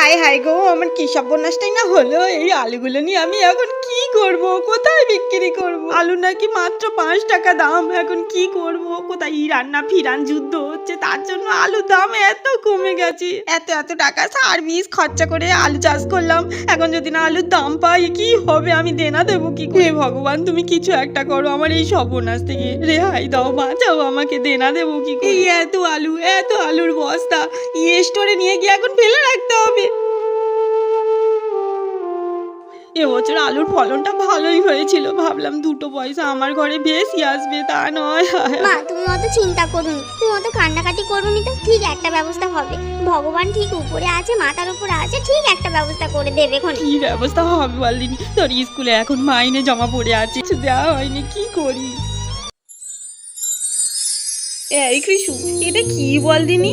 হায় হায় গো, আমার কি সর্বনাশটাই না হলো। এই আলুগুলো নিয়ে আমি এখন কি করব, কোথায় বিক্রি করব? আলু নাকি মাত্র 5 টাকা দাম। এখন কি করব, কোথায় ইরান না ফিরান যুদ্ধ হচ্ছে, তার জন্য আলুর দাম এত কমে গেছে। এত টাকা সার বীজ খরচা করে আলু চাষ করলাম, এখন যদি না আলুর দাম পাই কি হবে? আমি দেনা দেবো কি করে? হে ভগবান, তুমি কিছু একটা করো, আমার এই সর্বনাশ থেকে রেহাই দাও, বাঁচাও আমাকে। দেনা দেবো কি করে? এই এত আলুর বস্তা স্টোরে নিয়ে গিয়ে এখন ফেলে রাখতে হবে। এবছর আলুর ফলনটা ভালোই হয়েছিল, ভাবলাম 2 পয়সা আমার ঘরে বেশি আসবে, তা নয়। মা তুমি অত চিন্তা করুনি, তুমি অত কান্নাকাটি করুনি তো, ঠিক একটা ব্যবস্থা হবে। ভগবান ঠিক উপরে আছে, মাথার উপরে আছে, ঠিক একটা ব্যবস্থা করে দেবে। এখন কি ব্যবস্থা হবে বলদিনি? তোর স্কুলে এখন মাইনে জমা পড়ে আছে, কিছু দেওয়া হয়নি, কি করি? এই কৃষু, এটা কি বলদিনি?